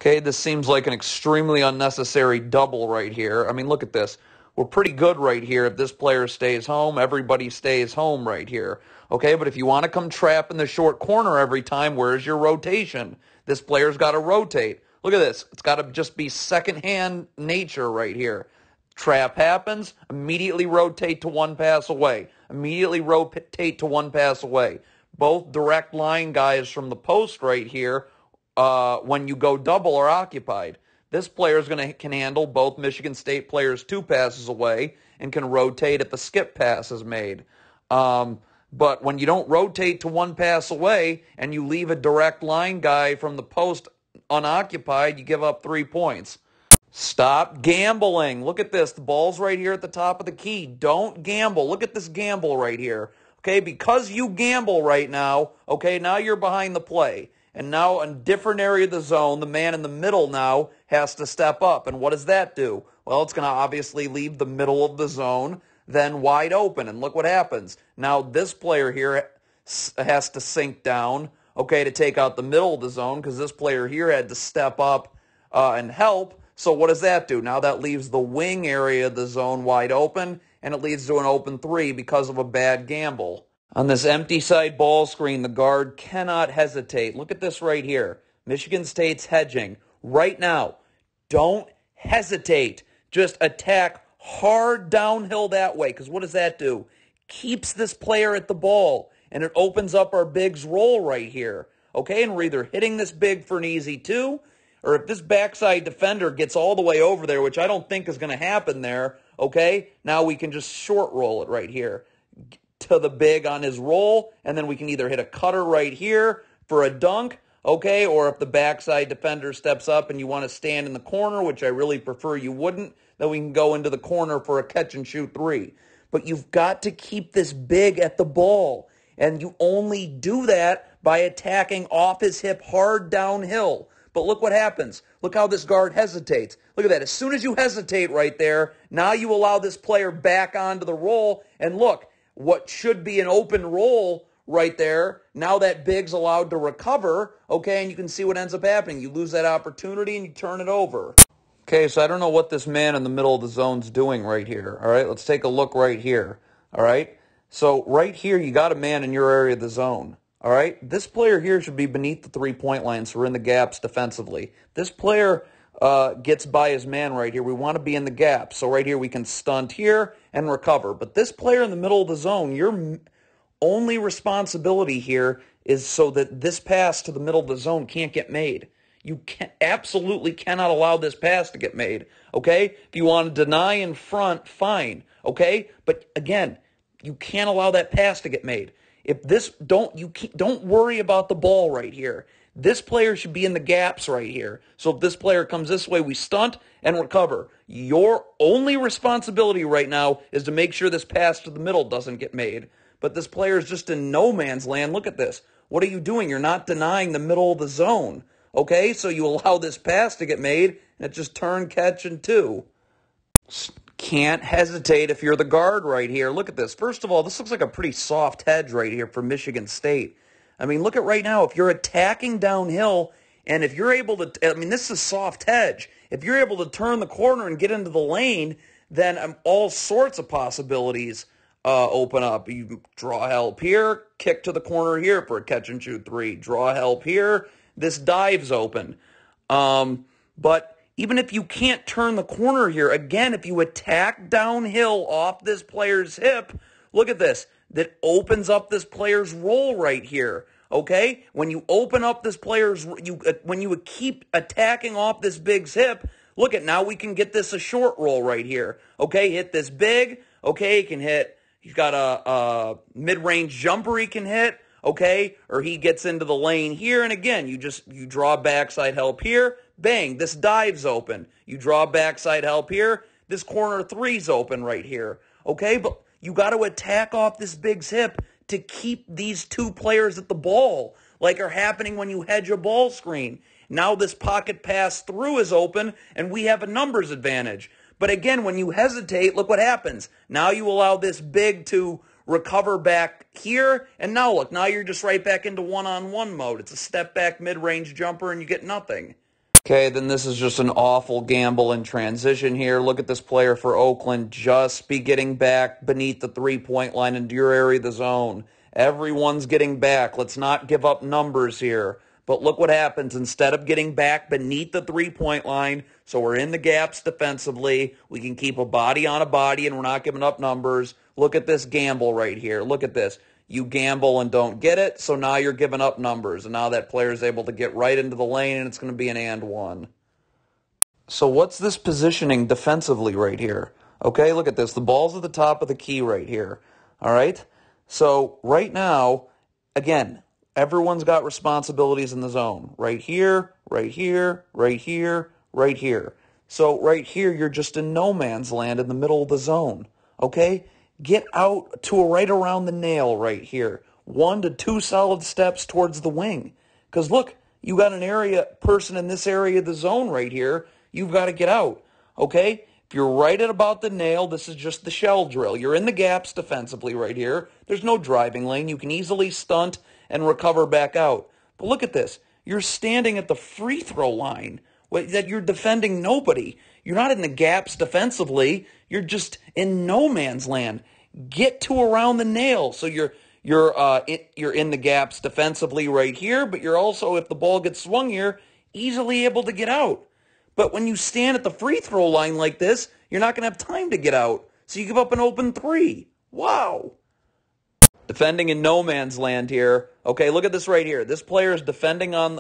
Okay, this seems like an extremely unnecessary double right here. I mean, look at this. We're pretty good right here. If this player stays home, everybody stays home right here. Okay, but if you want to come trap in the short corner every time, where's your rotation? This player's got to rotate. Look at this. It's got to just be second-hand nature right here. Trap happens, immediately rotate to one pass away. Immediately rotate to one pass away. Both direct line guys from the post right here, when you go double, are occupied. This player can handle both Michigan State players 2 passes away and can rotate if the skip pass is made. But when you don't rotate to 1 pass away and you leave a direct line guy from the post unoccupied, you give up 3 points. Stop gambling. Look at this. The ball's right here at the top of the key. Don't gamble. Look at this gamble right here. Okay, because you gamble right now, okay, now you're behind the play. And now in a different area of the zone, the man in the middle now has to step up. And what does that do? Well, it's going to obviously leave the middle of the zone then wide open. And look what happens. Now this player here has to sink down, okay, to take out the middle of the zone because this player here had to step up and help. So what does that do? Now that leaves the wing area of the zone wide open, and it leads to an open 3 because of a bad gamble. On this empty side ball screen, the guard cannot hesitate. Look at this right here. Michigan State's hedging. Right now, don't hesitate. Just attack hard downhill that way, because what does that do? Keeps this player at the ball, and it opens up our big's roll right here. Okay, and we're either hitting this big for an easy 2, or if this backside defender gets all the way over there, which I don't think is going to happen there, okay, now we can just short roll it right here to the big on his roll, and then we can either hit a cutter right here for a dunk, okay, or if the backside defender steps up and you want to stand in the corner, which I really prefer you wouldn't, then we can go into the corner for a catch-and-shoot 3. But you've got to keep this big at the ball, and you only do that by attacking off his hip hard downhill. But look what happens. Look how this guard hesitates. Look at that. As soon as you hesitate right there, now you allow this player back onto the roll, and look, what should be an open roll right there, now that big's allowed to recover, okay, and you can see what ends up happening. You lose that opportunity and you turn it over. Okay, so I don't know what this man in the middle of the zone's doing right here, all right? Let's take a look right here, all right? So right here, you got a man in your area of the zone, all right? This player here should be beneath the 3-point line, so we're in the gaps defensively. This player gets by his man right here. We want to be in the gap. So right here we can stunt here and recover. But this player in the middle of the zone, your only responsibility here is so that this pass to the middle of the zone can't get made. You absolutely cannot allow this pass to get made, okay? If you want to deny in front, fine, okay? But again, you can't allow that pass to get made. If this, don't worry about the ball right here. This player should be in the gaps right here. So if this player comes this way, we stunt and recover. Your only responsibility right now is to make sure this pass to the middle doesn't get made. But this player is just in no man's land. Look at this. What are you doing? You're not denying the middle of the zone. Okay, so you allow this pass to get made, and it just turn, catch, and 2. Can't hesitate if you're the guard right here. Look at this. First of all, this looks like a pretty soft hedge right here for Michigan State. I mean, look at right now. If you're attacking downhill, and if you're able to, I mean, this is a soft hedge. If you're able to turn the corner and get into the lane, then all sorts of possibilities open up. You draw help here, kick to the corner here for a catch-and-shoot 3. Draw help here. This dive's open. But even if you can't turn the corner here, again, if you attack downhill off this player's hip, look at this. That opens up this player's roll right here, okay? When you open up this player's, when you keep attacking off this big's hip, look at, now we can get this a short roll right here, okay? Hit this big, okay? He can hit, he's got a mid-range jumper he can hit, okay? Or he gets into the lane here, and again, you draw backside help here, bang, this dive's open. You draw backside help here, this corner 3's open right here, okay? But you got to attack off this big's hip to keep these 2 players at the ball, like are happening when you hedge a ball screen. Now this pocket pass through is open, and we have a numbers advantage. But again, when you hesitate, look what happens. Now you allow this big to recover back here, and now look, now you're just right back into one-on-one mode. It's a step-back mid-range jumper, and you get nothing. Okay, then this is just an awful gamble in transition here. Look at this player for Oakland just be getting back beneath the three-point line into your area of the zone. Everyone's getting back. Let's not give up numbers here. But look what happens. Instead of getting back beneath the three-point line, so we're in the gaps defensively, we can keep a body on a body and we're not giving up numbers. Look at this gamble right here. Look at this. You gamble and don't get it, so now you're giving up numbers. And now that player is able to get right into the lane, and it's going to be an and one. So what's this positioning defensively right here? Okay, look at this. The ball's at the top of the key right here. All right? So right now, again, everyone's got responsibilities in the zone. Right here, right here, right here, right here. So right here, you're just in no man's land in the middle of the zone. Okay? Get out to right around the nail right here. 1 to 2 solid steps towards the wing. Because look, you got an person in this area of the zone right here. You've got to get out. Okay? If you're right at about the nail, this is just the shell drill. You're in the gaps defensively right here. There's no driving lane. You can easily stunt and recover back out. But look at this. You're standing at the free throw line. That you're defending nobody. You're not in the gaps defensively. You're just in no man's land. Get to around the nail. So you're in the gaps defensively right here, but you're also, if the ball gets swung here, easily able to get out. But when you stand at the free throw line like this, you're not going to have time to get out. So you give up an open three. Wow. Defending in no man's land here. Okay, look at this right here. This player is defending on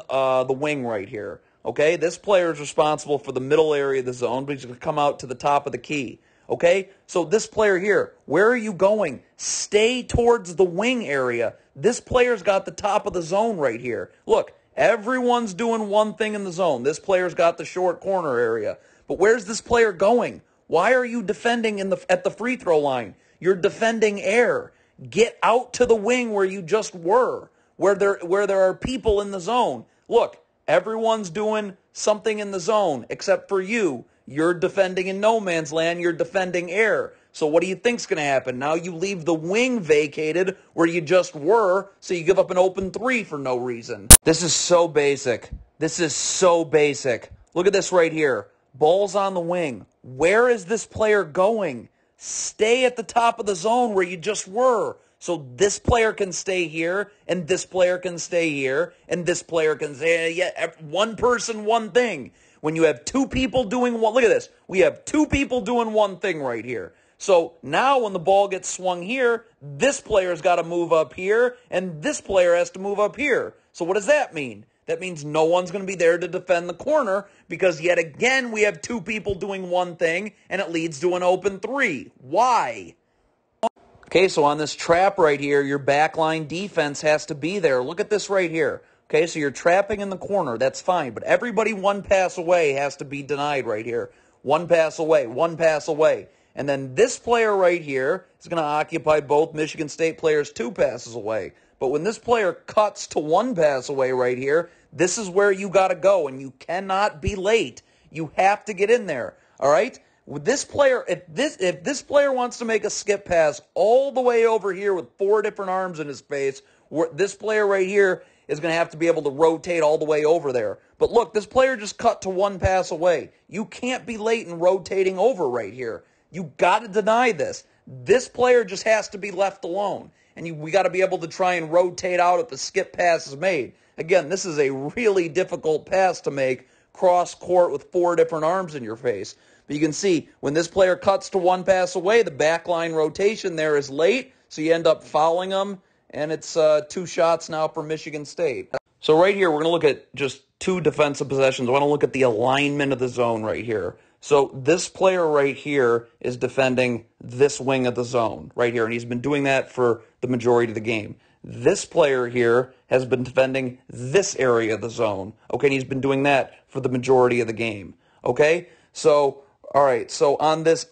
the wing right here. Okay, this player is responsible for the middle area of the zone, but he's going to come out to the top of the key. Okay, so this player here, where are you going? Stay towards the wing area. This player's got the top of the zone right here. Look, everyone's doing one thing in the zone. This player's got the short corner area. But where's this player going? Why are you defending at the free throw line? You're defending air. Get out to the wing where you just were, where there are people in the zone. Look, everyone's doing something in the zone except for you. You're defending in no man's land. You're defending air. So what do you think's going to happen? Now you leave the wing vacated where you just were, so you give up an open three for no reason. This is so basic. This is so basic. Look at this right here. Ball's on the wing. Where is this player going? Stay at the top of the zone where you just were. So this player can stay here, and this player can stay here, and this player can stay. Yeah, one person, one thing. When you have two people doing one, look at this. We have two people doing one thing right here. So now when the ball gets swung here, this player's got to move up here, and this player has to move up here. So what does that mean? That means no one's going to be there to defend the corner because yet again we have two people doing one thing, and it leads to an open three. Why? Okay, so on this trap right here, your backline defense has to be there. Look at this right here. Okay, so you're trapping in the corner. That's fine. But everybody one pass away has to be denied right here. One pass away, one pass away. And then this player right here is going to occupy both Michigan State players 2 passes away. But when this player cuts to 1 pass away right here, this is where you got to go. And you cannot be late. You have to get in there. All right? With this player, if this player wants to make a skip pass all the way over here with 4 different arms in his face, this player right here is going to have to be able to rotate all the way over there. But look, this player just cut to 1 pass away. You can't be late in rotating over right here. You got to deny this. This player just has to be left alone. And we got to be able to try and rotate out if the skip pass is made. Again, this is a really difficult pass to make cross court with 4 different arms in your face. But you can see when this player cuts to 1 pass away, the backline rotation there is late, so you end up fouling them. And it's 2 shots now for Michigan State. So right here, we're going to look at just 2 defensive possessions. I want to look at the alignment of the zone right here. So this player right here is defending this wing of the zone right here, and he's been doing that for the majority of the game. This player here has been defending this area of the zone. Okay, and he's been doing that for the majority of the game. Okay, so all right, so on this,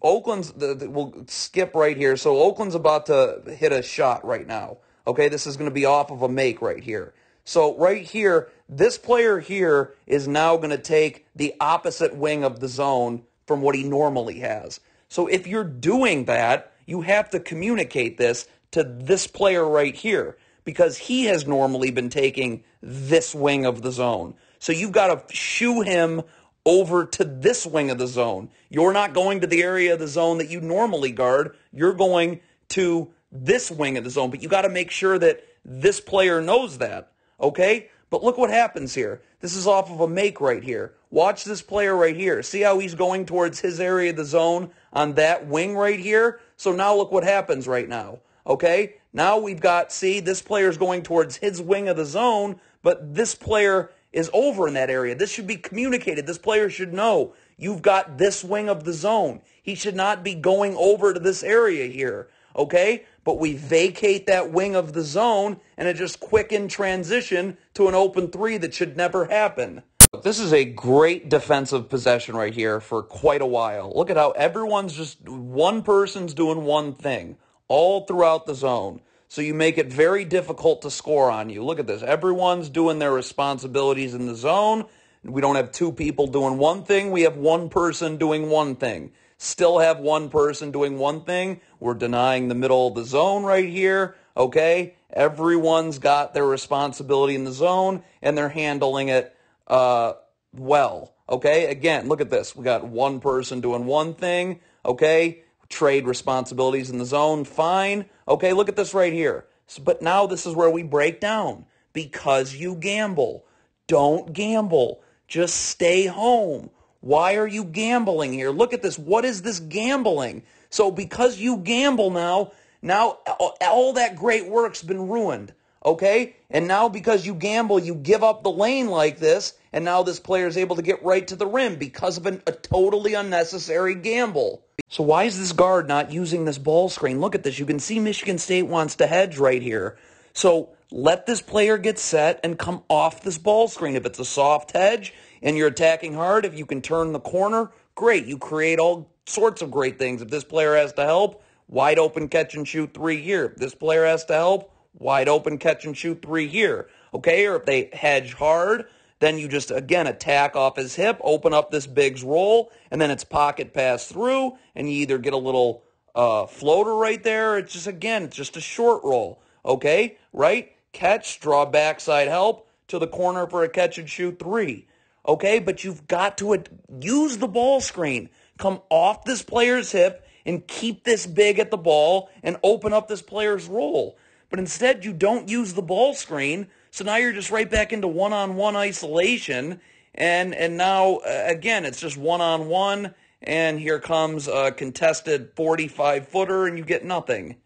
Oakland's, we'll skip right here. So Oakland's about to hit a shot right now. Okay, this is going to be off of a make right here. So right here, this player here is now going to take the opposite wing of the zone from what he normally has. So if you're doing that, you have to communicate this to this player right here because he has normally been taking this wing of the zone. So you've got to shoo him over to this wing of the zone. You're not going to the area of the zone that you normally guard. You're going to this wing of the zone, but you got to make sure that this player knows that, okay? But look what happens here. This is off of a make right here. Watch this player right here. See how he's going towards his area of the zone on that wing right here? So now look what happens right now, okay? Now we've got, see, this player's going towards his wing of the zone, but this player is over in that area. This should be communicated. This player should know you've got this wing of the zone. He should not be going over to this area here, okay? But we vacate that wing of the zone, and it just quick in transition to an open three that should never happen. This is a great defensive possession right here for quite a while. Look at how everyone's just, one person's doing one thing all throughout the zone. So you make it very difficult to score on you. Look at this. Everyone's doing their responsibilities in the zone. We don't have two people doing one thing. We have one person doing one thing. Still have one person doing one thing. We're denying the middle of the zone right here, okay? Everyone's got their responsibility in the zone, and they're handling it well, okay? Again, look at this. We got one person doing one thing, okay? Trade responsibilities in the zone, fine. Okay, look at this right here. But now this is where we break down. Because you gamble. Don't gamble. Just stay home. Why are you gambling here? Look at this. What is this gambling? So because you gamble now all that great work's been ruined. Okay? And now because you gamble, you give up the lane like this, and now this player is able to get right to the rim because of a totally unnecessary gamble. So why is this guard not using this ball screen? Look at this. You can see Michigan State wants to hedge right here. So let this player get set and come off this ball screen. If it's a soft hedge and you're attacking hard, if you can turn the corner, great. You create all sorts of great things. If this player has to help, wide open catch and shoot three here. If this player has to help, wide open catch and shoot three here. Okay, or if they hedge hard, then you just, again, attack off his hip, open up this Biggs roll, and then it's pocket pass through, and you either get a little floater right there. It's just, again, it's just a short roll. Okay, right? Catch, draw backside help to the corner for a catch and shoot three. Okay, but you've got to use the ball screen. Come off this player's hip and keep this big at the ball and open up this player's roll. But instead, you don't use the ball screen, so now you're just right back into one-on-one isolation, and now, again, it's just one-on-one, and here comes a contested 45-footer, and you get nothing.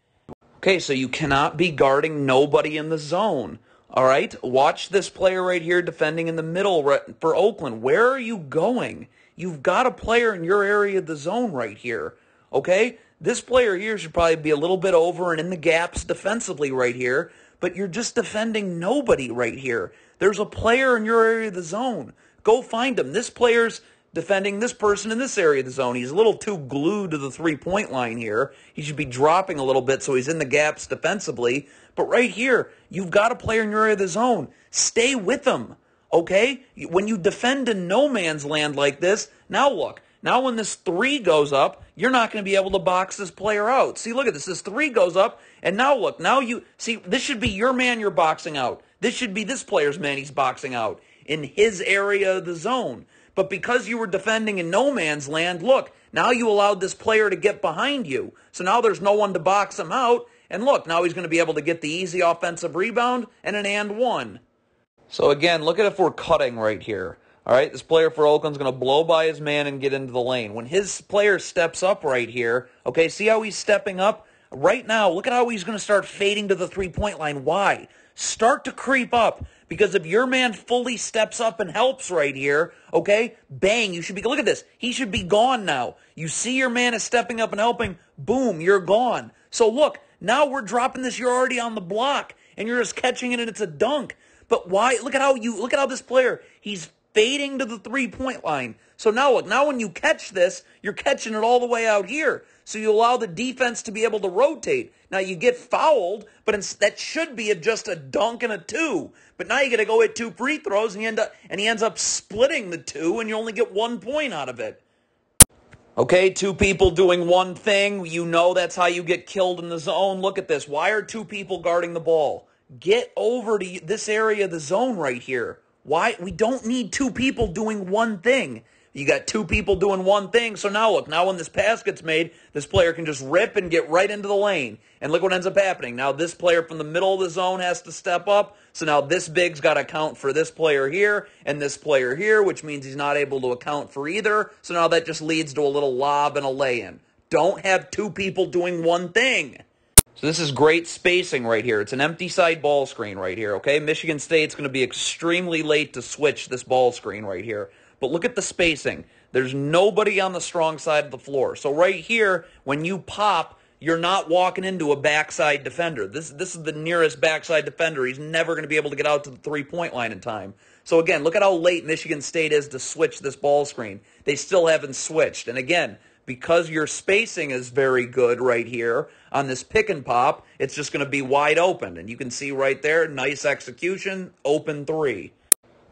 Okay, so you cannot be guarding nobody in the zone, all right? Watch this player right here defending in the middle for Oakland. Where are you going? You've got a player in your area of the zone right here, okay? This player here should probably be a little bit over and in the gaps defensively right here, but you're just defending nobody right here. There's a player in your area of the zone. Go find him. This player's defending this person in this area of the zone. He's a little too glued to the three-point line here. He should be dropping a little bit so he's in the gaps defensively. But right here, you've got a player in your area of the zone. Stay with him, okay? When you defend in no man's land like this, now look. Now when this three goes up, you're not going to be able to box this player out. See, look at this. This three goes up, and now look. Now you see, this should be your man you're boxing out. This should be this player's man he's boxing out in his area of the zone. But because you were defending in no man's land, look, now you allowed this player to get behind you. So now there's no one to box him out. And look, now he's going to be able to get the easy offensive rebound and an and one. So again, look at if we're cutting right here. All right, this player for Oakland's going to blow by his man and get into the lane. When his player steps up right here, okay, see how he's stepping up? Right now, look at how he's going to start fading to the three-point line. Why? Start to creep up, because if your man fully steps up and helps right here, okay, bang, you should be, look at this. He should be gone now. You see your man is stepping up and helping, boom, you're gone. So look, now we're dropping this, you're already on the block, and you're just catching it and it's a dunk. But why? Look at how this player, he's fading to the three-point line. So now look, now when you catch this, you're catching it all the way out here. So you allow the defense to be able to rotate. Now you get fouled, but that should be just a dunk and a two. But now you got to go hit two free throws, and he ends up splitting the two, and you only get 1 point out of it. Okay, two people doing one thing. You know that's how you get killed in the zone. Look at this. Why are two people guarding the ball? Get over to this area of the zone right here. Why? We don't need two people doing one thing. You got two people doing one thing. So now look, now when this pass gets made, this player can just rip and get right into the lane. And look what ends up happening. Now this player from the middle of the zone has to step up. So now this big's got to account for this player here and this player here, which means he's not able to account for either. So now that just leads to a little lob and a lay-in. Don't have two people doing one thing. So this is great spacing right here. It's an empty side ball screen right here, okay? Michigan State's going to be extremely late to switch this ball screen right here. But look at the spacing. There's nobody on the strong side of the floor. So right here, when you pop, you're not walking into a backside defender. This is the nearest backside defender. He's never going to be able to get out to the three-point line in time. So again, look at how late Michigan State is to switch this ball screen. They still haven't switched. And again, because your spacing is very good right here on this pick and pop, it's just going to be wide open. And you can see right there, nice execution, open three.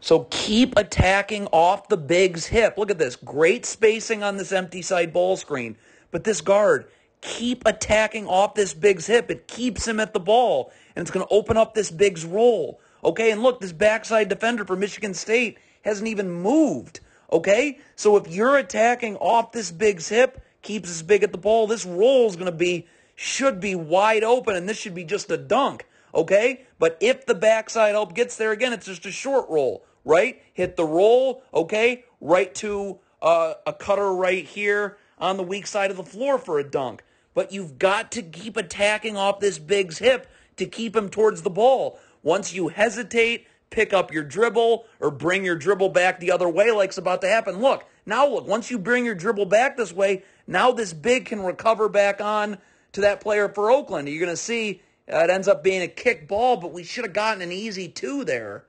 So keep attacking off the big's hip. Look at this. Great spacing on this empty side ball screen. But this guard, keep attacking off this big's hip. It keeps him at the ball. And it's going to open up this big's roll. Okay, and look, this backside defender for Michigan State hasn't even moved. Okay, so if you're attacking off this big's hip, keeps this big at the ball, this roll is going to should be wide open, and this should be just a dunk. Okay, but if the backside help gets there again, it's just a short roll. Right? Hit the roll, okay, right to a cutter right here on the weak side of the floor for a dunk. But you've got to keep attacking off this big's hip to keep him towards the ball. Once you hesitate, pick up your dribble or bring your dribble back the other way like's about to happen. Look, once you bring your dribble back this way, now this big can recover back on to that player for Oakland. You're going to see it ends up being a kick ball, but we should have gotten an easy two there.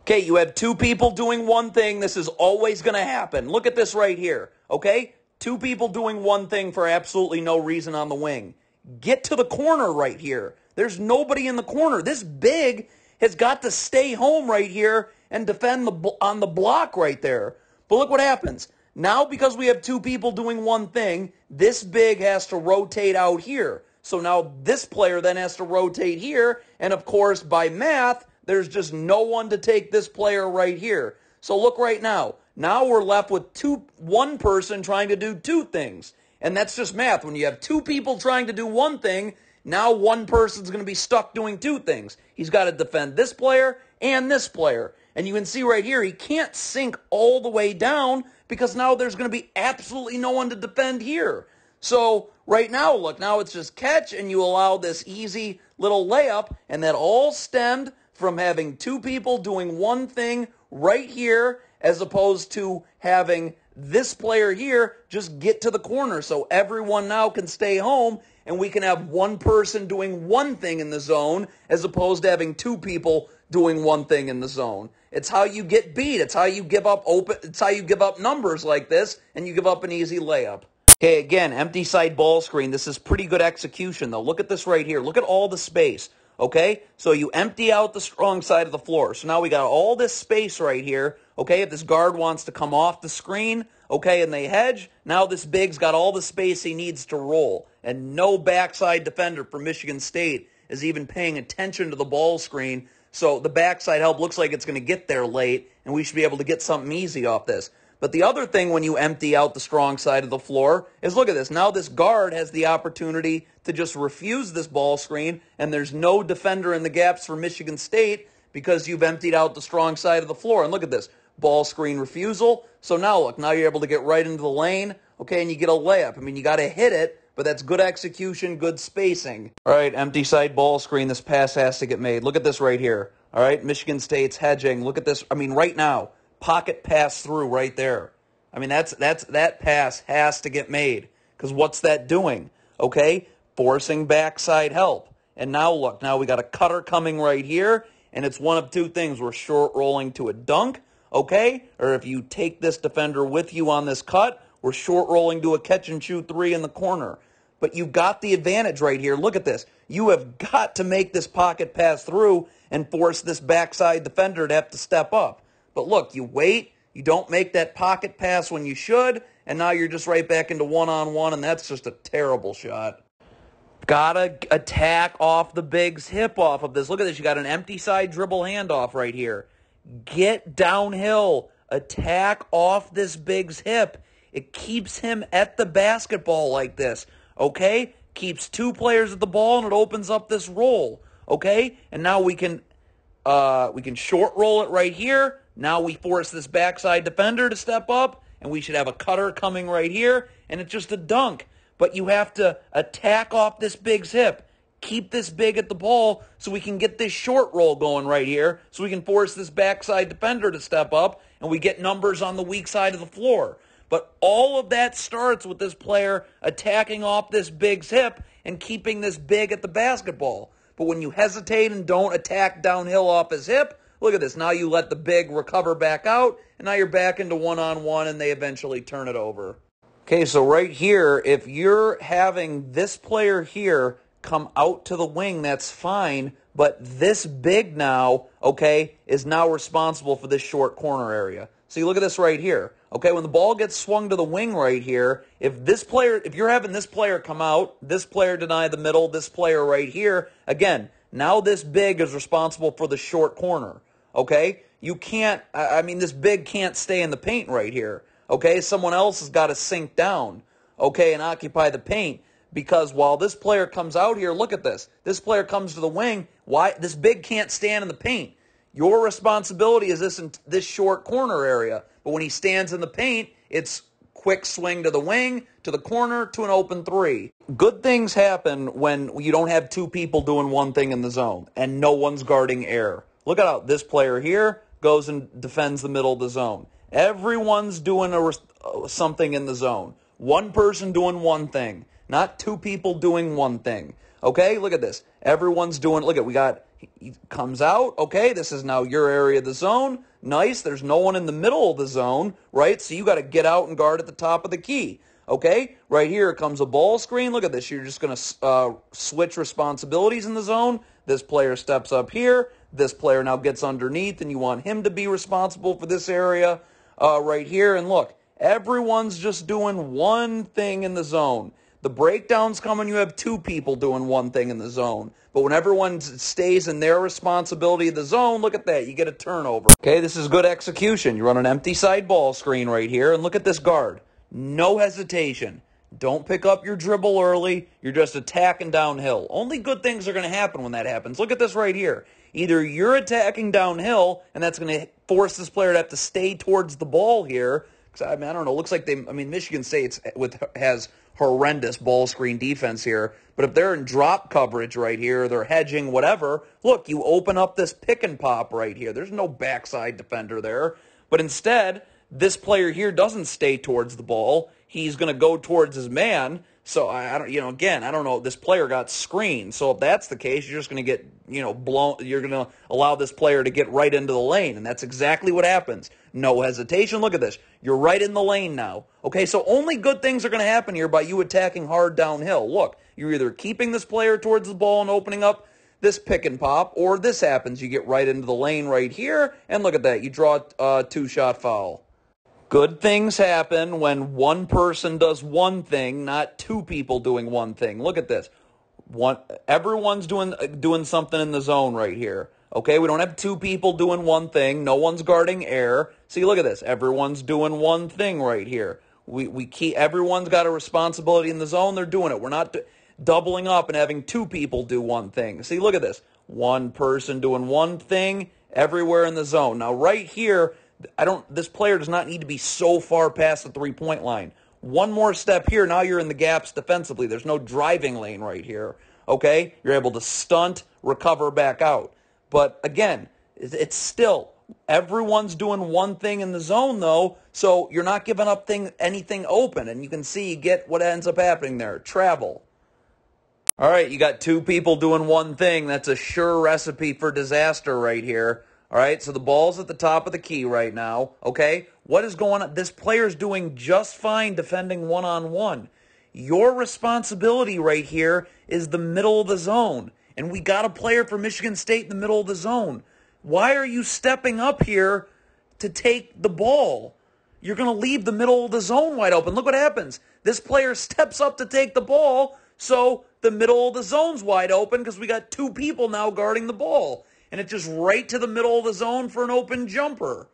Okay, you have two people doing one thing. This is always going to happen. Look at this right here, okay? Two people doing one thing for absolutely no reason on the wing. Get to the corner right here. There's nobody in the corner. This big has got to stay home right here and defend on the block right there. But look what happens. Now, because we have two people doing one thing, this big has to rotate out here. So now this player then has to rotate here, and of course, by math, there's just no one to take this player right here. So look right now. Now we're left with one person trying to do two things. And that's just math. When you have two people trying to do one thing, now one person's going to be stuck doing two things. He's got to defend this player and this player. And you can see right here, he can't sink all the way down because now there's going to be absolutely no one to defend here. So right now, look, now it's just catch and you allow this easy little layup, and that all stemmed from having two people doing one thing right here as opposed to having this player here just get to the corner so everyone now can stay home and we can have one person doing one thing in the zone as opposed to having two people doing one thing in the zone. It's how you get beat. It's how you give up it's how you give up numbers like this and you give up an easy layup. Okay, again, empty side ball screen. This is pretty good execution though. Look at this right here. Look at all the space. Okay, so you empty out the strong side of the floor. So now we got all this space right here. Okay, if this guard wants to come off the screen, okay, and they hedge, now this big's got all the space he needs to roll. And no backside defender for Michigan State is even paying attention to the ball screen. So the backside help looks like it's going to get there late, and we should be able to get something easy off this. But the other thing when you empty out the strong side of the floor is, look at this. Now this guard has the opportunity to just refuse this ball screen, and there's no defender in the gaps for Michigan State because you've emptied out the strong side of the floor. And look at this. Ball screen refusal. So now look, now you're able to get right into the lane, okay, and you get a layup. I mean, you got to hit it, but that's good execution, good spacing. All right, empty side ball screen. This pass has to get made. Look at this right here. All right, Michigan State's hedging. Look at this. I mean, right now. Pocket pass through right there. I mean, that pass has to get made because what's that doing? Okay, forcing backside help. And now look, now we got a cutter coming right here, and it's one of two things. We're short rolling to a dunk, okay? Or if you take this defender with you on this cut, we're short rolling to a catch and shoot three in the corner. But you got the advantage right here. Look at this. You have got to make this pocket pass through and force this backside defender to have to step up. But look, you wait, you don't make that pocket pass when you should, and now you're just right back into one-on-one, and that's just a terrible shot. Gotta attack off the big's hip off of this. Look at this. You got an empty side dribble handoff right here. Get downhill. Attack off this big's hip. It keeps him at the basketball like this, okay? Keeps two players at the ball, and it opens up this roll, okay? And now we can short roll it right here. Now we force this backside defender to step up, and we should have a cutter coming right here, and it's just a dunk. But you have to attack off this big's hip. Keep this big at the ball so we can get this short roll going right here, so we can force this backside defender to step up, and we get numbers on the weak side of the floor. But all of that starts with this player attacking off this big's hip and keeping this big at the basketball. But when you hesitate and don't attack downhill off his hip, look at this. Now you let the big recover back out, and now you're back into one-on-one, and they eventually turn it over. Okay, so right here, if you're having this player here come out to the wing, that's fine, but this big now, okay, is now responsible for this short corner area. So you look at this right here. Okay, when the ball gets swung to the wing right here, if you're having this player come out, this player deny the middle, this player right here, again, now this big is responsible for the short corner. Okay? You can't, this big can't stay in the paint right here. Okay? Someone else has got to sink down, okay, and occupy the paint. Because while this player comes out here, look at this. This player comes to the wing. Why? This big can't stand in the paint. Your responsibility is this short corner area. But when he stands in the paint, it's quick swing to the wing, to the corner, to an open three. Good things happen when you don't have two people doing one thing in the zone and no one's guarding air. Look at how this player here goes and defends the middle of the zone. Everyone's doing something in the zone. One person doing one thing. Not two people doing one thing. Okay, look at this. Everyone's doing, he comes out. Okay, this is now your area of the zone. Nice, there's no one in the middle of the zone, right? So you got to get out and guard at the top of the key. Okay, right here comes a ball screen. Look at this. You're just going to switch responsibilities in the zone. This player steps up here. This player now gets underneath, and you want him to be responsible for this area right here. And look, everyone's just doing one thing in the zone. The breakdowns come when you have two people doing one thing in the zone. But when everyone stays in their responsibility of the zone, look at that. You get a turnover. Okay, this is good execution. You run an empty side ball screen right here, and look at this guard. No hesitation. Don't pick up your dribble early. You're just attacking downhill. Only good things are going to happen when that happens. Look at this right here. Either you're attacking downhill, and that's going to force this player to have to stay towards the ball here. I don't know. It looks like Michigan State has horrendous ball screen defense here. But if they're in drop coverage right here, they're hedging, whatever, look, you open up this pick and pop right here. There's no backside defender there. But instead, this player here doesn't stay towards the ball. He's going to go towards his man. So, I don't know. This player got screened. So if that's the case, you're just going to get, blown. You're going to allow this player to get right into the lane. And that's exactly what happens. No hesitation. Look at this. You're right in the lane now. Okay, so only good things are going to happen here by you attacking hard downhill. Look, you're either keeping this player towards the ball and opening up this pick and pop, or this happens. You get right into the lane right here. And look at that. You draw a two-shot foul. Good things happen when one person does one thing, not two people doing one thing. Look at this. Everyone's doing something in the zone right here. Okay, we don't have two people doing one thing. No one's guarding air. See, look at this. Everyone's doing one thing right here. Everyone's got a responsibility in the zone. They're doing it. We're not doubling up and having two people do one thing. See, look at this. One person doing one thing everywhere in the zone. Now, right here, this player does not need to be so far past the three-point line. One more step here, now you're in the gaps defensively. There's no driving lane right here. Okay? You're able to stunt, recover back out. But again, it's still, everyone's doing one thing in the zone though, so you're not giving up anything open. And you can see, get what ends up happening there. Travel. All right, you got two people doing one thing. That's a sure recipe for disaster right here. All right, so the ball's at the top of the key right now, okay? What is going on? This player's doing just fine defending one-on-one. Your responsibility right here is the middle of the zone, and we got a player for Michigan State in the middle of the zone. Why are you stepping up here to take the ball? You're going to leave the middle of the zone wide open. Look what happens. This player steps up to take the ball, so the middle of the zone's wide open because we got two people now guarding the ball. and it's just right to the middle of the zone for an open jumper.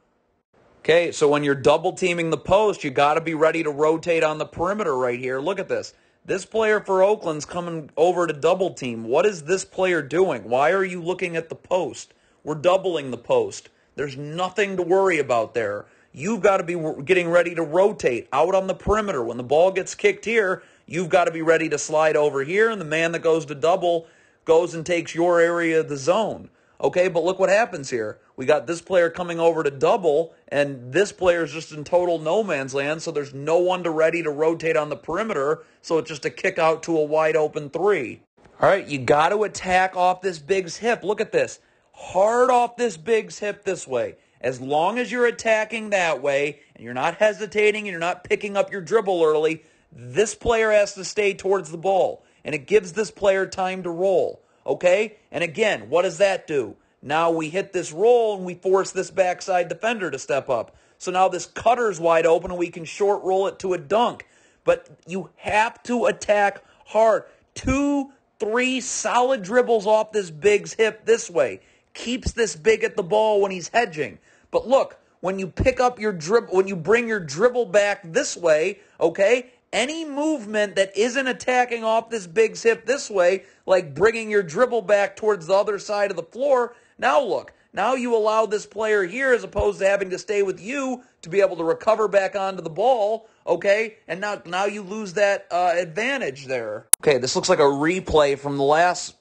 Okay, so when you're double teaming the post, you got to be ready to rotate on the perimeter right here. Look at this. This player for Oakland's coming over to double team. What is this player doing? Why are you looking at the post? We're doubling the post. There's nothing to worry about there. You've got to be getting ready to rotate out on the perimeter. When the ball gets kicked here, you've got to be ready to slide over here, and the man that goes to double goes and takes your area of the zone. Okay, but look what happens here. We got this player coming over to double, and this player is just in total no man's land, so there's no one ready to rotate on the perimeter, so it's just a kick out to a wide open three. All right, you got to attack off this big's hip. Look at this. Hard off this big's hip this way. As long as you're attacking that way, and you're not hesitating, and you're not picking up your dribble early, this player has to stay towards the ball, and it gives this player time to roll. Okay? And again, what does that do? Now we hit this roll and we force this backside defender to step up. So now this cutter's wide open and we can short roll it to a dunk. But you have to attack hard. 2, 3 solid dribbles off this big's hip this way. Keeps this big at the ball when he's hedging. But look, when you pick up your dribble, when you bring your dribble back this way, okay, any movement that isn't attacking off this big's hip this way, like bringing your dribble back towards the other side of the floor, now look, now you allow this player here, as opposed to having to stay with you, to be able to recover back onto the ball, okay? And now you lose that advantage there. Okay, this looks like a replay from the last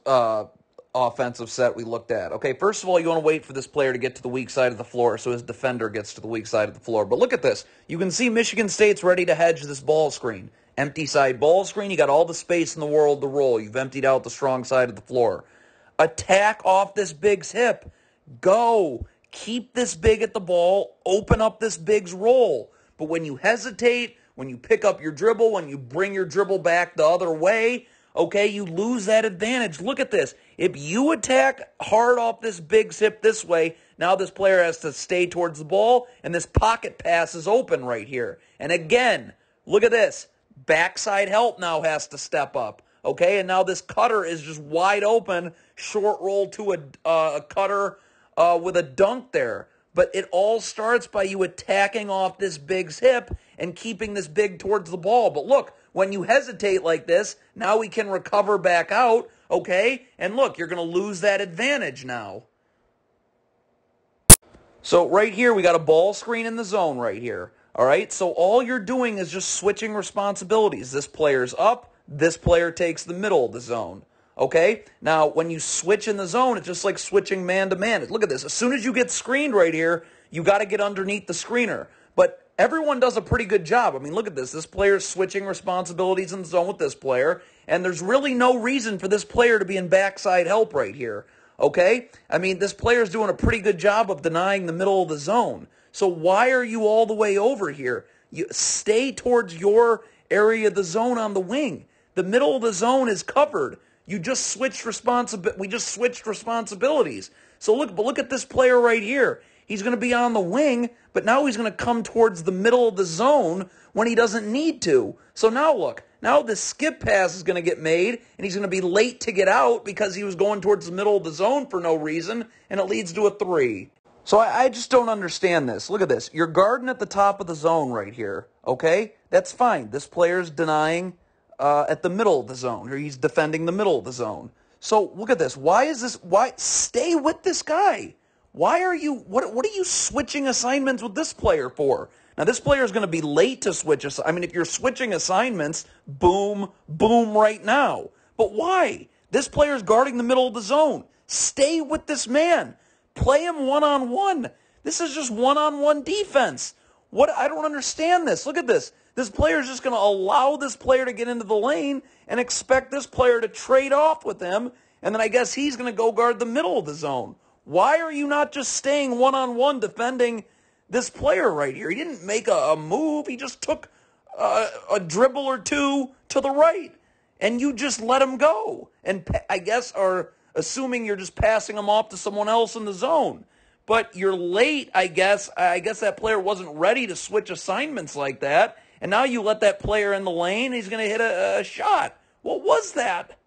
offensive set we looked at. Okay, first of all, you want to wait for this player to get to the weak side of the floor so his defender gets to the weak side of the floor. But look at this. You can see Michigan State's ready to hedge this ball screen. Empty side ball screen. You got all the space in the world to roll. You've emptied out the strong side of the floor. Attack off this big's hip. Go. Keep this big at the ball. Open up this big's roll. But when you hesitate, when you pick up your dribble, when you bring your dribble back the other way, okay, you lose that advantage. Look at this. If you attack hard off this big's hip this way, now this player has to stay towards the ball, and this pocket pass is open right here. And again, look at this. Backside help now has to step up. Okay, and now this cutter is just wide open, short roll to a cutter with a dunk there. But it all starts by you attacking off this big's hip and keeping this big towards the ball. But look, when you hesitate like this, now we can recover back out, okay? And look, you're going to lose that advantage now. So right here, we got a ball screen in the zone right here. All right, so all you're doing is just switching responsibilities. This player's up, this player takes the middle of the zone. Okay, now when you switch in the zone, it's just like switching man to man. Look at this. As soon as you get screened right here, you got to get underneath the screener. But everyone does a pretty good job. I mean, look at this. This player's switching responsibilities in the zone with this player, and there's really no reason for this player to be in backside help right here. Okay, I mean, this player's doing a pretty good job of denying the middle of the zone. So why are you all the way over here? You stay towards your area of the zone on the wing. The middle of the zone is covered. We just switched responsibilities. So look at this player right here. He's going to be on the wing, but now he's going to come towards the middle of the zone when he doesn't need to. So now look, now the skip pass is going to get made, and he's going to be late to get out because he was going towards the middle of the zone for no reason, and it leads to a 3. So I just don't understand this. Look at this. You're guarding at the top of the zone right here, okay? That's fine. This player's denying at the middle of the zone, or he's defending the middle of the zone. So look at this. Why stay with this guy? Why are you, what are you switching assignments with this player for? Now, this player is going to be late to switch. I mean, if you're switching assignments, boom, boom right now. But why? This player's guarding the middle of the zone. Stay with this man. Play him one-on-one. This is just one-on-one defense. I don't understand this. Look at this. This player is just going to allow this player to get into the lane and expect this player to trade off with him, and then I guess he's going to go guard the middle of the zone. Why are you not just staying one-on-one defending this player right here? He didn't make a move. He just took a dribble or two to the right, and you just let him go. And I guess, or assuming you're just passing him off to someone else in the zone. But you're late, I guess. I guess that player wasn't ready to switch assignments like that. And now you let that player in the lane, he's going to hit a shot. What was that?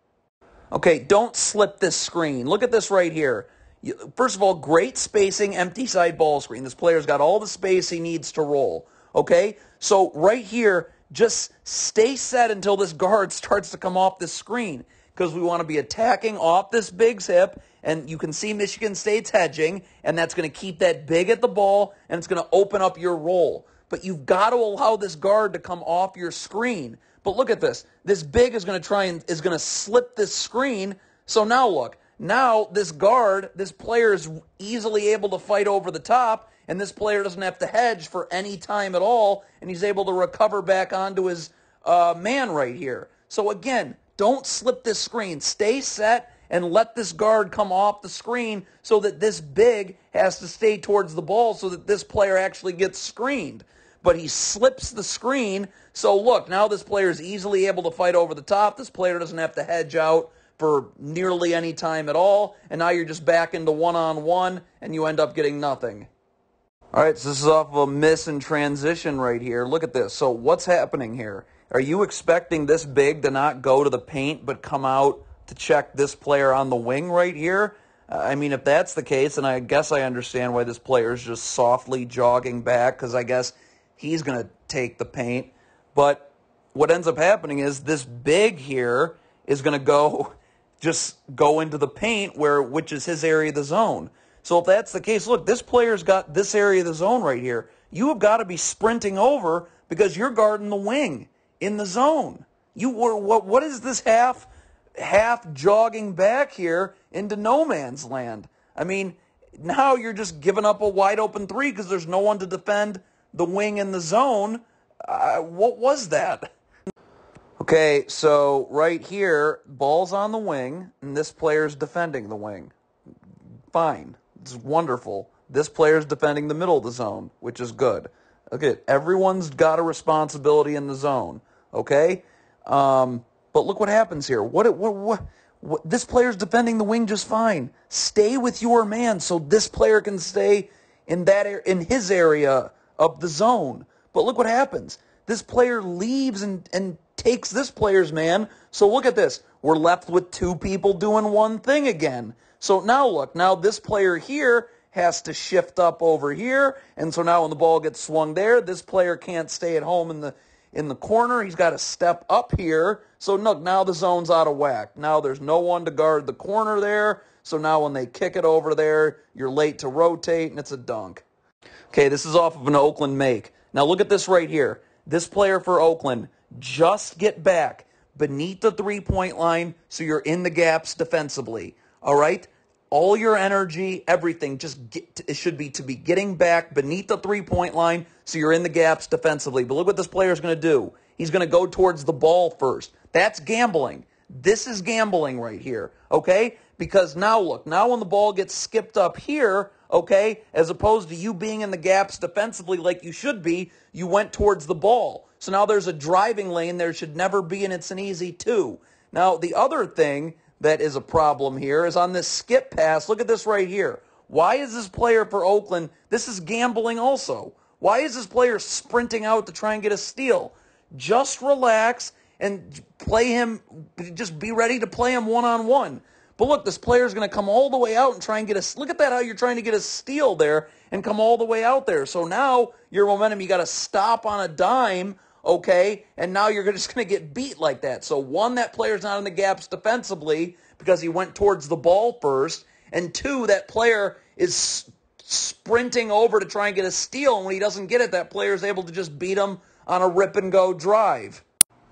Okay, don't slip this screen. Look at this right here. First of all, great spacing, empty side ball screen. This player's got all the space he needs to roll. Okay? So right here, just stay set until this guard starts to come off the screen, because we want to be attacking off this big's hip, and you can see Michigan State's hedging, and that's going to keep that big at the ball, and it's going to open up your roll. But you've got to allow this guard to come off your screen. But look at this. This big is going to slip this screen. So now look. Now this guard, this player is easily able to fight over the top, and this player doesn't have to hedge for any time at all, and he's able to recover back onto his man right here. So again, don't slip this screen. Stay set and let this guard come off the screen so that this big has to stay towards the ball so that this player actually gets screened. But he slips the screen, so look, now this player is easily able to fight over the top. This player doesn't have to hedge out for nearly any time at all, and now you're just back into one-on-one, and you end up getting nothing. All right, so this is off of a miss in transition right here. Look at this. So what's happening here? Are you expecting this big to not go to the paint but come out to check this player on the wing right here? I mean, if that's the case, then I guess I understand why this player is just softly jogging back, because I guess he's going to take the paint. But what ends up happening is this big here is going to just go into the paint, which is his area of the zone. So if that's the case, look, this player's got this area of the zone right here. You have got to be sprinting over because you're guarding the wing in the zone. What is this half jogging back here into no man's land? I mean, now you're just giving up a wide open three because there's no one to defend the wing in the zone. What was that? Okay, so right here, ball's on the wing, and this player's defending the wing. Fine. It's wonderful. This player's defending the middle of the zone, which is good. Okay, everyone's got a responsibility in the zone, okay? But look what happens here. What this player's defending the wing just fine. Stay with your man so this player can stay in his area of the zone. But look what happens. This player leaves and takes this player's man. So look at this. We're left with two people doing one thing again. So now look, now this player here has to shift up over here, and so now when the ball gets swung there, this player can't stay at home in the corner. He's got to step up here. So look, now the zone's out of whack. Now there's no one to guard the corner there. So now when they kick it over there, you're late to rotate, and it's a dunk. Okay, this is off of an Oakland make. Now look at this right here. This player for Oakland, just get back beneath the three-point line so you're in the gaps defensively. All right? All your energy, everything, it should be to be getting back beneath the three-point line so you're in the gaps defensively. But look what this player is going to do. He's going to go towards the ball first. That's gambling. This is gambling right here, okay? Because now look, now when the ball gets skipped up here, okay, as opposed to you being in the gaps defensively like you should be, you went towards the ball. So now there's a driving lane there should never be, and it's an easy two. Now, the other thing that is a problem here is on this skip pass. Look at this right here. Why is this player for Oakland, this is gambling also. Why is this player sprinting out to try and get a steal? Just relax and play him, just be ready to play him one-on-one. But look, this player is going to come all the way out and try and get a, look at that, how you're trying to get a steal there and come all the way out there. So now your momentum, you got to stop on a dime, okay, and now you're just going to get beat like that. So one, that player's not in the gaps defensively because he went towards the ball first, and two, that player is sprinting over to try and get a steal, and when he doesn't get it, that player is able to just beat him on a rip-and-go drive.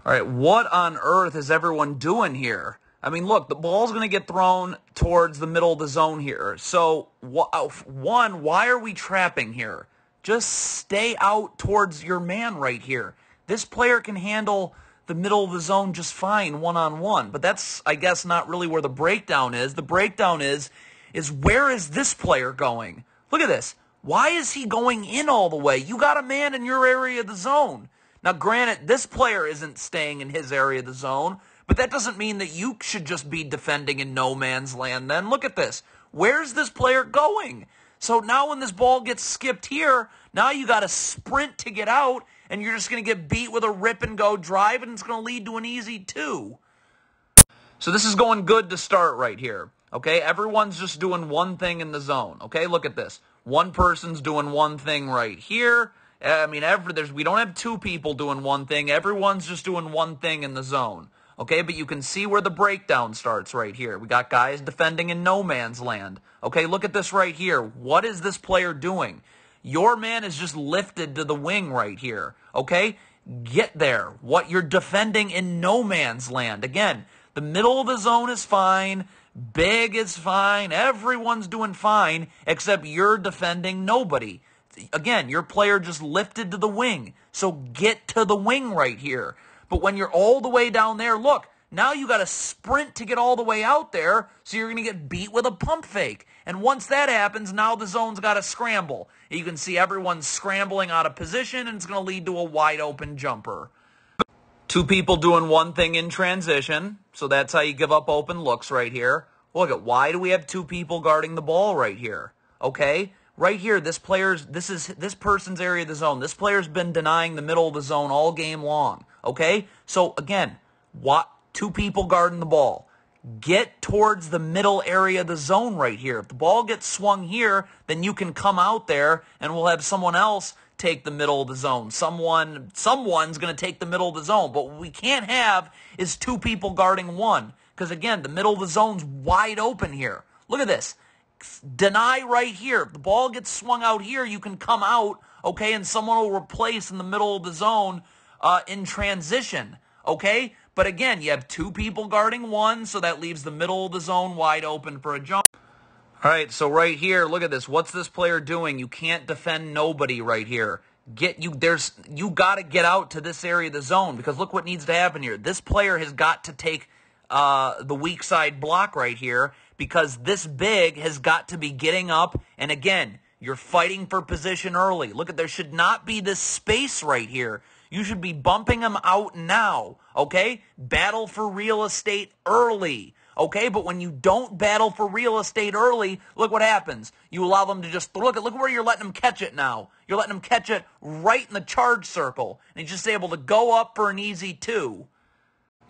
All right, what on earth is everyone doing here? I mean, look, the ball's going to get thrown towards the middle of the zone here. So, one, why are we trapping here? Just stay out towards your man right here. This player can handle the middle of the zone just fine one-on-one. But that's, I guess, not really where the breakdown is. The breakdown is where is this player going? Look at this. Why is he going in all the way? You got a man in your area of the zone. Now, granted, this player isn't staying in his area of the zone, but that doesn't mean that you should just be defending in no man's land then. Look at this. Where's this player going? So now when this ball gets skipped here, now you got to sprint to get out, and you're just going to get beat with a rip-and-go drive, and it's going to lead to an easy two. So this is going good to start right here. Okay, everyone's just doing one thing in the zone. Okay, look at this. One person's doing one thing right here. I mean, we don't have two people doing one thing. Everyone's just doing one thing in the zone. Okay, but you can see where the breakdown starts right here. We got guys defending in no man's land. Okay, look at this right here. What is this player doing? Your man is just lifted to the wing right here. Okay, get there. What you're defending in no man's land. Again, the middle of the zone is fine. Big is fine. Everyone's doing fine, except you're defending nobody. Again, your player just lifted to the wing. So get to the wing right here. But when you're all the way down there, look, now you got to sprint to get all the way out there, so you're going to get beat with a pump fake. And once that happens, now the zone's got to scramble. You can see everyone's scrambling out of position, and it's going to lead to a wide open jumper. Two people doing one thing in transition, so that's how you give up open looks right here. Look at, why do we have two people guarding the ball right here? Okay, right here, this person's area of the zone. This player's been denying the middle of the zone all game long. Okay, so again, two people guarding the ball. Get towards the middle area of the zone right here. If the ball gets swung here, then you can come out there and we'll have someone else take the middle of the zone. Someone's going to take the middle of the zone. But what we can't have is two people guarding one. Because again, the middle of the zone's wide open here. Look at this. Deny right here. If the ball gets swung out here, you can come out, okay, and someone will replace in the middle of the zone in transition, okay? But again, you have two people guarding one, so that leaves the middle of the zone wide open for a jump. All right, so right here, look at this. What's this player doing? You can't defend nobody right here. You got to get out to this area of the zone, because look what needs to happen here. This player has got to take the weak side block right here, because this big has got to be getting up. And again, you're fighting for position early. Look at, there should not be this space right here. You should be bumping them out now, okay? Battle for real estate early, okay? But when you don't battle for real estate early, look what happens. You allow them to just, look where you're letting them catch it now. You're letting them catch it right in the charge circle. And he's just able to go up for an easy 2.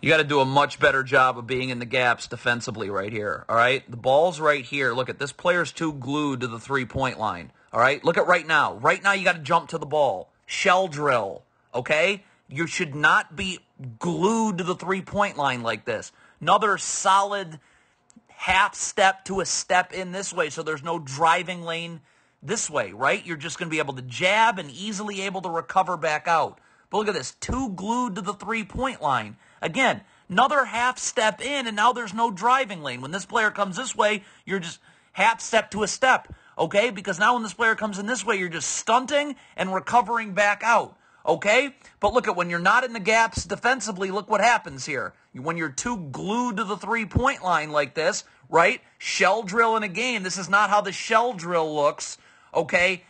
You got to do a much better job of being in the gaps defensively right here, all right? The ball's right here. Look at this player's too glued to the three-point line, all right? Look at right now. Right now you got to jump to the ball. Shell drill. Okay? You should not be glued to the three-point line like this. Another solid half step to a step in this way, so there's no driving lane this way, right? You're just going to be able to jab and easily able to recover back out. But look at this. Too glued to the three-point line. Again, another half step in, and now there's no driving lane. When this player comes this way, you're just half step to a step, okay? Because now when this player comes in this way, you're just stunting and recovering back out. Okay? But look at, when you're not in the gaps defensively, look what happens here. When you're too glued to the three-point line like this, right? Shell drill in a game. This is not how the shell drill looks, okay,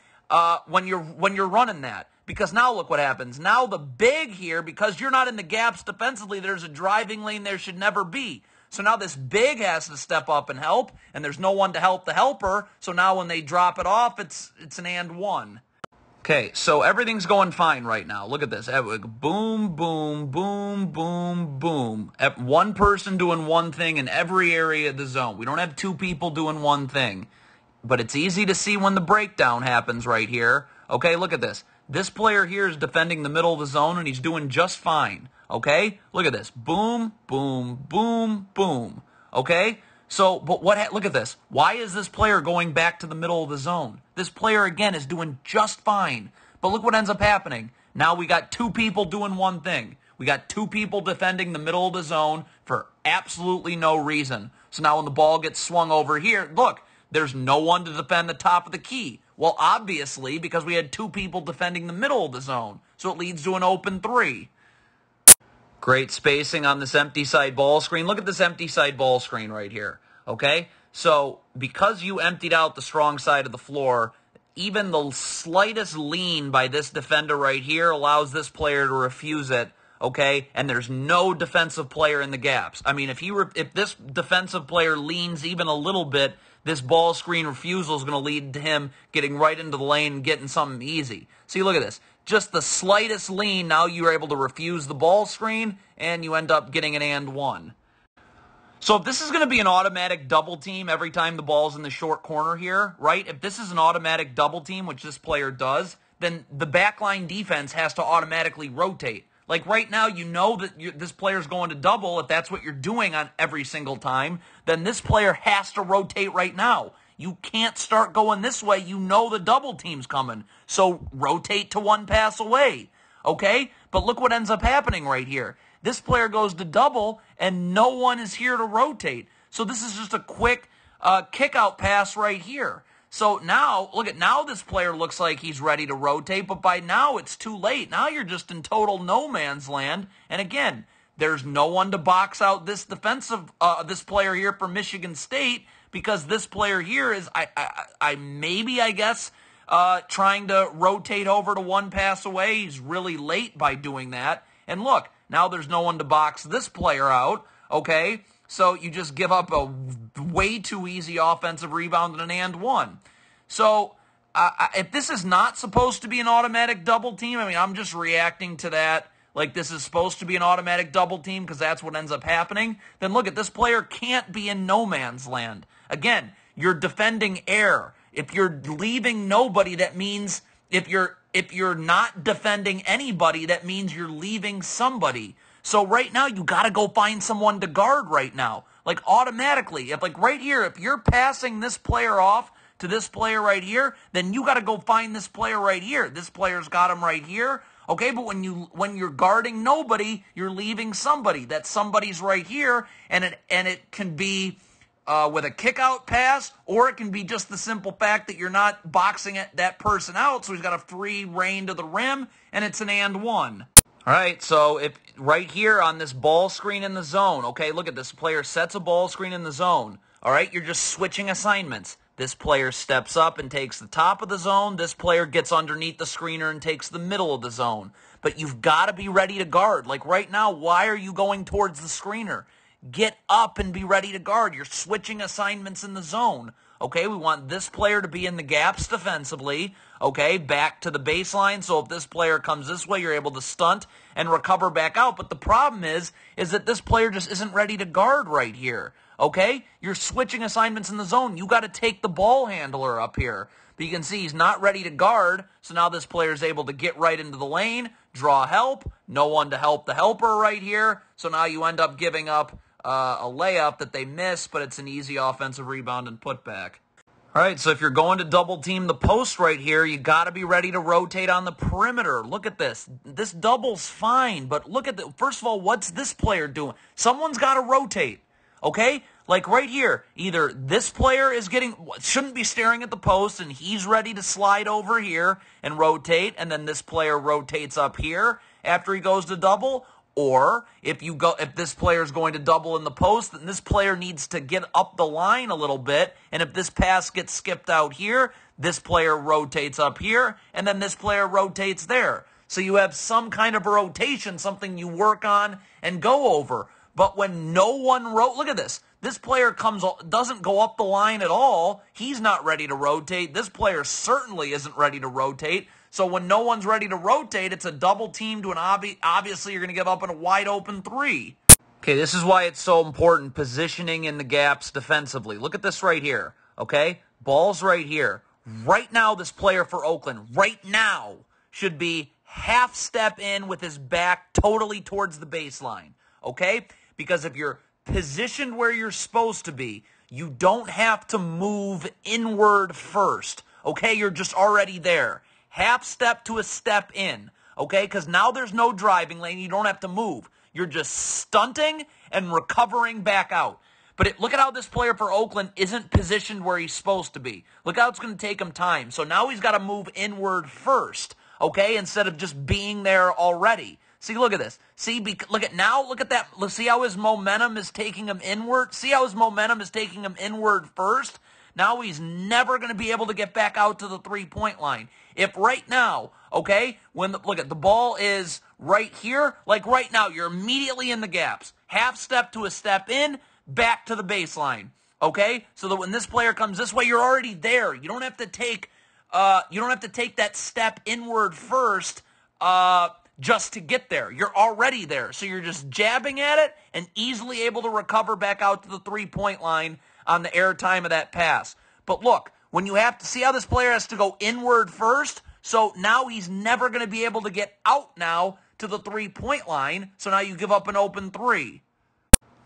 when you're running that. Because now look what happens. Now the big here, because you're not in the gaps defensively, there's a driving lane there should never be. So now this big has to step up and help, and there's no one to help the helper. So now when they drop it off, it's an and one. Okay, so everything's going fine right now. Look at this. Boom, boom, boom, boom, boom. One person doing one thing in every area of the zone. We don't have two people doing one thing. But it's easy to see when the breakdown happens right here. Okay, look at this. This player here is defending the middle of the zone, and he's doing just fine. Okay? Look at this. Boom, boom, boom, boom. Okay? So, but look at this. Why is this player going back to the middle of the zone? This player, again, is doing just fine. But look what ends up happening. Now we got two people doing one thing. We got two people defending the middle of the zone for absolutely no reason. So now when the ball gets swung over here, look, there's no one to defend the top of the key. Well, obviously, because we had two people defending the middle of the zone. So it leads to an open 3. Great spacing on this empty side ball screen. Look at this empty side ball screen right here, okay? So because you emptied out the strong side of the floor, even the slightest lean by this defender right here allows this player to refuse it, okay? And there's no defensive player in the gaps. I mean, if this defensive player leans even a little bit, this ball screen refusal is going to lead to him getting right into the lane and getting something easy. See, look at this. Just the slightest lean, now you're able to refuse the ball screen, and you end up getting an and one. So if this is going to be an automatic double team every time the ball's in the short corner here, right? If this is an automatic double team, which this player does, then the backline defense has to automatically rotate. Like right now, you know that this player's going to double. If that's what you're doing on every single time, then this player has to rotate right now. You can't start going this way. You know the double team's coming. So rotate to one pass away. Okay? But look what ends up happening right here. This player goes to double, and no one is here to rotate. So this is just a quick kick-out pass right here. So now, look at now this player looks like he's ready to rotate, but by now it's too late. Now you're just in total no man's land. And again, there's no one to box out this this player here for Michigan State, because this player here is, I guess, trying to rotate over to one pass away. He's really late by doing that. And look, now there's no one to box this player out, okay? So you just give up a way too easy offensive rebound and an and one. So if this is not supposed to be an automatic double team, I mean, I'm just reacting to that like this is supposed to be an automatic double team because that's what ends up happening, then look at this player can't be in no man's land. Again, you're defending air. If you're leaving nobody, that means if you're not defending anybody, that means you're leaving somebody. So right now, you got to go find someone to guard right now. Like automatically, if like right here, if you're passing this player off to this player right here, then you got to go find this player right here. This player's got him right here. Okay, but when you're guarding nobody, you're leaving somebody. That somebody's right here, and it can be with a kick-out pass, or it can be just the simple fact that you're not boxing that person out, so he's got a free reign to the rim, and it's an and one. All right, so if right here on this ball screen in the zone, okay, look at this player sets a ball screen in the zone. All right, you're just switching assignments. This player steps up and takes the top of the zone. This player gets underneath the screener and takes the middle of the zone. But you've got to be ready to guard. Like right now, why are you going towards the screener? Get up and be ready to guard. You're switching assignments in the zone. Okay, we want this player to be in the gaps defensively. Okay, back to the baseline. So if this player comes this way, you're able to stunt and recover back out. But the problem is that this player just isn't ready to guard right here. Okay, you're switching assignments in the zone. You got to take the ball handler up here. But you can see he's not ready to guard. So now this player is able to get right into the lane, draw help. No one to help the helper right here. So now you end up giving up a layup that they miss, but it's an easy offensive rebound and putback. All right, so if you're going to double team the post right here, you got to be ready to rotate on the perimeter. Look at this. This double's fine, but look at first of all, what's this player doing? Someone's got to rotate, okay? Like right here, either this player shouldn't be staring at the post and he's ready to slide over here and rotate, and then this player rotates up here after he goes to double. Or if this player is going to double in the post, then this player needs to get up the line a little bit. And if this pass gets skipped out here, this player rotates up here, and then this player rotates there. So you have some kind of a rotation, something you work on and go over. But when no one look at this. This player doesn't go up the line at all. He's not ready to rotate. This player certainly isn't ready to rotate. So when no one's ready to rotate, it's a double team to an obviously you're going to give up in a wide open three. Okay, this is why it's so important, positioning in the gaps defensively. Look at this right here, okay? Ball's right here. Right now, this player for Oakland, right now, should be half step in with his back totally towards the baseline, okay? Because if you're positioned where you're supposed to be, you don't have to move inward first, okay? You're just already there. Half step to a step in, okay? Because now there's no driving lane. You don't have to move. You're just stunting and recovering back out. But look at how this player for Oakland isn't positioned where he's supposed to be. Look how it's going to take him time. So now he's got to move inward first, okay, instead of just being there already. See, look at this. See, look at that. Let's see how his momentum is taking him inward. See how his momentum is taking him inward first? Now he's never going to be able to get back out to the three-point line. If right now, okay, look at the ball is right here, like right now, you're immediately in the gaps. Half step to a step in, back to the baseline, okay? So that when this player comes this way, you're already there. You don't have to take that step inward first just to get there. You're already there. So you're just jabbing at it and easily able to recover back out to the three-point line on the airtime of that pass. But look, when you have to see how this player has to go inward first, so now he's never going to be able to get out now to the three-point line. So now you give up an open three.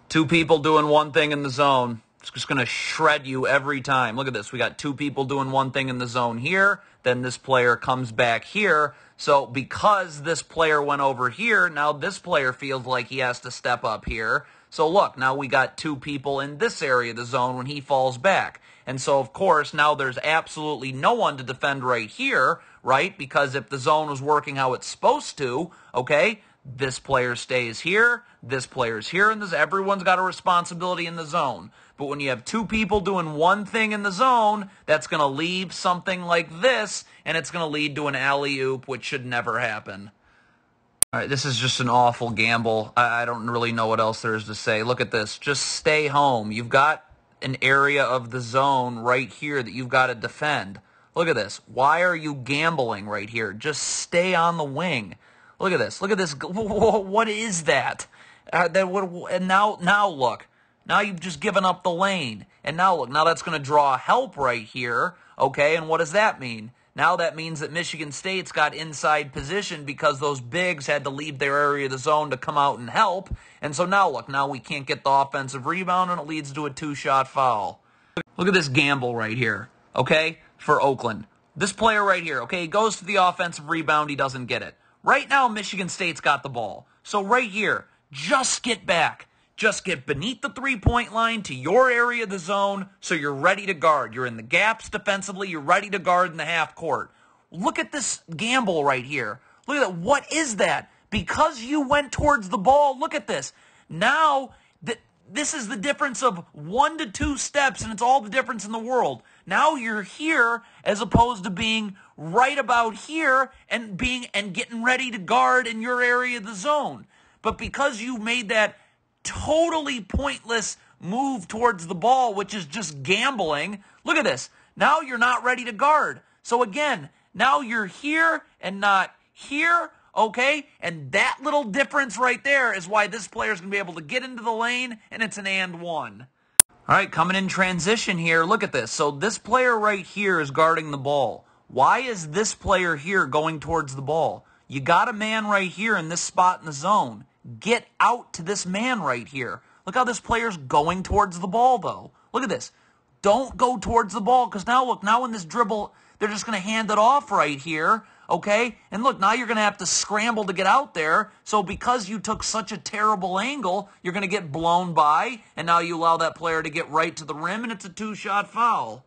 Two people doing one thing in the zone. It's just going to shred you every time. Look at this. We got two people doing one thing in the zone here. Then this player comes back here. So because this player went over here, now this player feels like he has to step up here. So look, now we got two people in this area of the zone when he falls back. And so, of course, now there's absolutely no one to defend right here, right? Because if the zone was working how it's supposed to, okay, this player stays here, this player's here, and everyone's got a responsibility in the zone. But when you have two people doing one thing in the zone, that's going to leave something like this, and it's going to lead to an alley-oop, which should never happen. All right, this is just an awful gamble. I don't really know what else there is to say. Look at this. Just stay home. You've got an area of the zone right here that you've got to defend. Look at this. Why are you gambling right here? Just stay on the wing. Look at this. Look at this. What is that? And now look. Now you've just given up the lane. And now look. Now that's going to draw help right here. Okay, and what does that mean? Now that means that Michigan State's got inside position because those bigs had to leave their area of the zone to come out and help. And so now look. Now we can't get the offensive rebound, and it leads to a two-shot foul. Look at this gamble right here. Okay, for Oakland. This player right here. Okay, he goes to the offensive rebound. He doesn't get it. Right now, Michigan State's got the ball. So right here, just get back. Just get beneath the three-point line to your area of the zone so you're ready to guard. You're in the gaps defensively. You're ready to guard in the half court. Look at this gamble right here. Look at that. What is that? Because you went towards the ball, look at this. Now, this is the difference of 1 to 2 steps, and it's all the difference in the world. Now you're here as opposed to being right about here and getting ready to guard in your area of the zone. But because you made that totally pointless move towards the ball, which is just gambling, look at this. Now you're not ready to guard. So again, now you're here and not here, okay? And that little difference right there is why this player's going to be able to get into the lane, and it's an and one. All right, coming in transition here, look at this. So this player right here is guarding the ball. Why is this player here going towards the ball? You got a man right here in this spot in the zone. Get out to this man right here. Look how this player's going towards the ball, though. Look at this. Don't go towards the ball, because now, look, now in this dribble, they're just going to hand it off right here, okay? And look, now you're going to have to scramble to get out there. So because you took such a terrible angle, you're going to get blown by, and now you allow that player to get right to the rim, and it's a two-shot foul.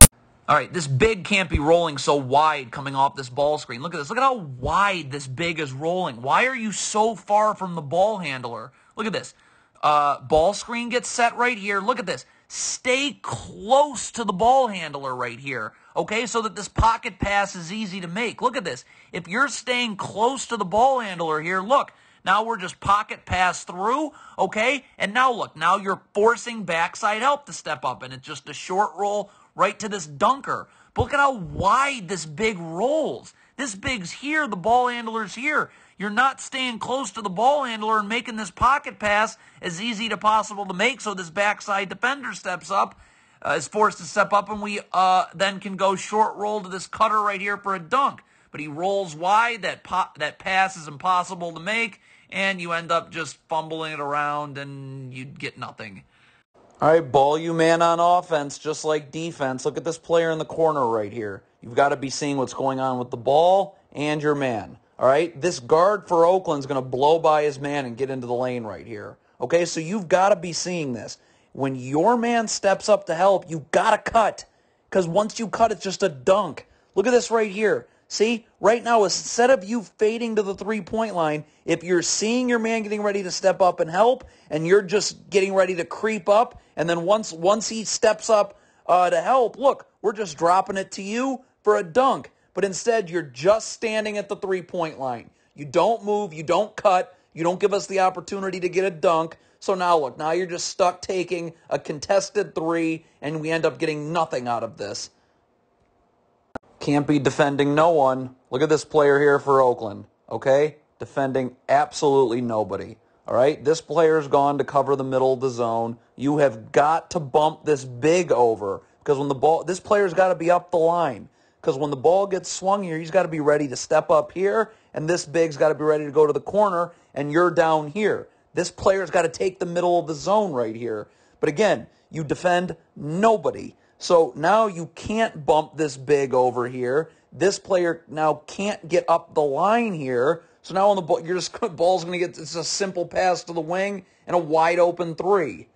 All right, this big can't be rolling so wide coming off this ball screen. Look at this. Look at how wide this big is rolling. Why are you so far from the ball handler? Look at this. Ball screen gets set right here. Look at this. Stay close to the ball handler right here, okay, so that this pocket pass is easy to make. Look at this. If you're staying close to the ball handler here, look, now we're just pocket pass through, okay, and now look, now you're forcing backside help to step up, and it's just a short roll right to this dunker. But look at how wide this big rolls. This big's here, the ball handler's here. You're not staying close to the ball handler and making this pocket pass as easy as possible to make, so this backside defender steps up, is forced to step up, and we then can go short roll to this cutter right here for a dunk. But he rolls wide. That pass is impossible to make, and you end up just fumbling it around, and you get nothing. All right, ball you man on offense, just like defense. Look at this player in the corner right here. You've got to be seeing what's going on with the ball and your man. All right, this guard for Oakland is going to blow by his man and get into the lane right here. Okay, so you've got to be seeing this. When your man steps up to help, you've got to cut. Because once you cut, it's just a dunk. Look at this right here. See, right now, instead of you fading to the three-point line, if you're seeing your man getting ready to step up and help, and you're just getting ready to creep up, and then once he steps up to help, look, we're just dropping it to you for a dunk. But instead, you're just standing at the three-point line. You don't move, you don't cut, you don't give us the opportunity to get a dunk. So now look, now you're just stuck taking a contested three, and we end up getting nothing out of this. Can't be defending no one. Look at this player here for Oakland, okay? defending absolutely nobody. All right, this player's gone to cover the middle of the zone. You have got to bump this big over because when the ball, this player's got to be up the line because when the ball gets swung here, he's got to be ready to step up here, and this big's got to be ready to go to the corner, and you're down here. This player's got to take the middle of the zone right here. But again, you defend nobody. So now you can't bump this big over here. This player now can't get up the line here. So now on the ball, ball's going to get, it's a simple pass to the wing and a wide open three.